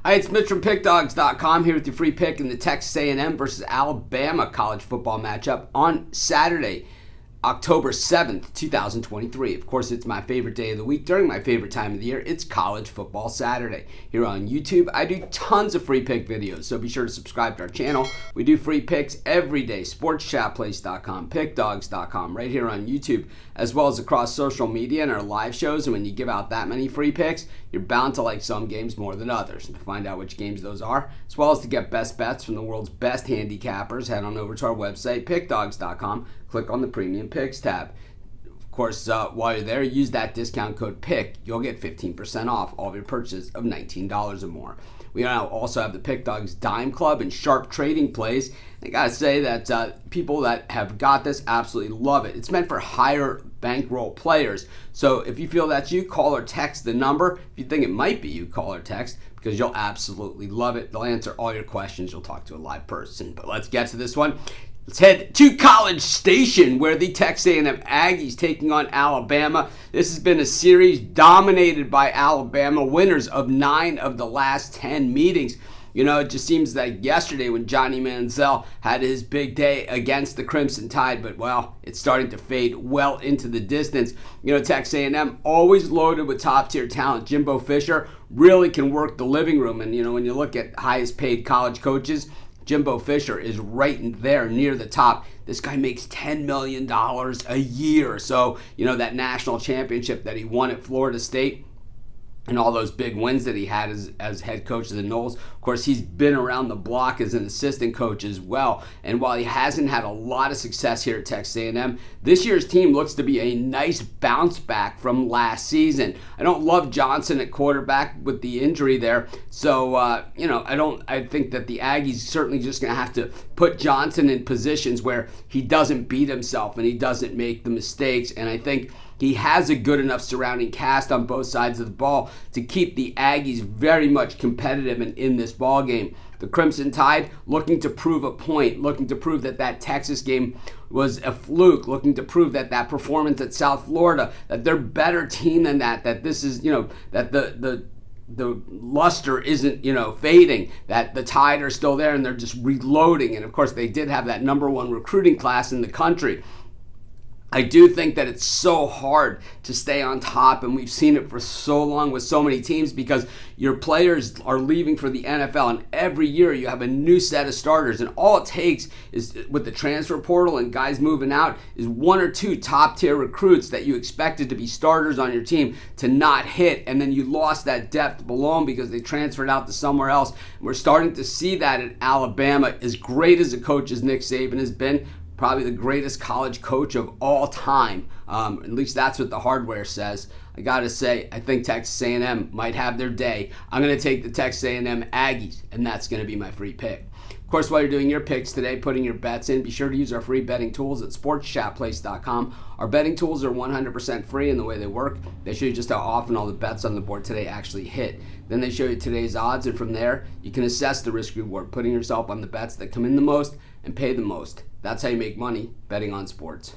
Hi, it's Mitch from Pickdawgz.com here with your free pick in the Texas A&M versus Alabama college football matchup on Saturday, October 7th, 2023. Of course, it's my favorite day of the week during my favorite time of the year. It's College Football Saturday. Here on YouTube, I do tons of free pick videos, so be sure to subscribe to our channel. We do free picks every day. Sportschatplace.com, Pickdawgz.com, right here on YouTube, as well as across social media and our live shows. And when you give out that many free picks, you're bound to like some games more than others. And to find out which games those are, as well as to get best bets from the world's best handicappers, head on over to our website, Pickdawgz.com. Click on the Premium Picks tab. Of course, while you're there, use that discount code PICK. You'll get 15% off all of your purchases of $19 or more. We now also have the Pick Dawgz Dime Club and sharp trading plays. I gotta say that people that have got this absolutely love it. It's meant for higher bankroll players. So if you feel that's you, call or text the number. If you think it might be you, call or text, because you'll absolutely love it. They'll answer all your questions. You'll talk to a live person. But let's get to this one. Let's head to College Station, where the Texas A&M Aggies taking on Alabama. This has been a series dominated by Alabama, winners of 9 of the last 10 meetings. You know, it just seems like yesterday when Johnny Manziel had his big day against the Crimson Tide, but, well, it's starting to fade well into the distance. You know, Texas A&M always loaded with top-tier talent. Jimbo Fisher really can work the living room, and, you know, when you look at highest-paid college coaches, Jimbo Fisher is right in there near the top. This guy makes $10 million a year. So, you know, that national championship that he won at Florida State and all those big wins that he had as head coach of the Noles. Of course, he's been around the block as an assistant coach as well. And while he hasn't had a lot of success here at Texas A&M, this year's team looks to be a nice bounce back from last season. I don't love Johnson at quarterback with the injury there. So, you know, I think that the Aggies certainly just going to have to put Johnson in positions where he doesn't beat himself and he doesn't make the mistakes. And I think he has a good enough surrounding cast on both sides of the ball to keep the Aggies very much competitive and in this ball game. The Crimson Tide looking to prove a point, looking to prove that that Texas game was a fluke, looking to prove that that performance at South Florida, that they're a better team than that this is, you know, that the luster isn't, you know, fading, that the Tide are still there and they're just reloading. And of course, they did have that #1 recruiting class in the country. I do think that it's so hard to stay on top, and we've seen it for so long with so many teams because your players are leaving for the NFL, and every year you have a new set of starters, and all it takes is, with the transfer portal and guys moving out, is 1 or 2 top-tier recruits that you expected to be starters on your team to not hit, and then you lost that depth below them because they transferred out to somewhere else. And we're starting to see that at Alabama. As great as a coach as Nick Saban has been, probably the greatest college coach of all time. At least that's what the hardware says. I gotta say, I think Texas A&M might have their day. I'm gonna take the Texas A&M Aggies, and that's gonna be my free pick. Of course, while you're doing your picks today, putting your bets in, be sure to use our free betting tools at Sportschatplace.com. Our betting tools are 100% free in the way they work. They show you just how often all the bets on the board today actually hit. Then they show you today's odds, and from there, you can assess the risk-reward, putting yourself on the bets that come in the most and pay the most. That's how you make money betting on sports.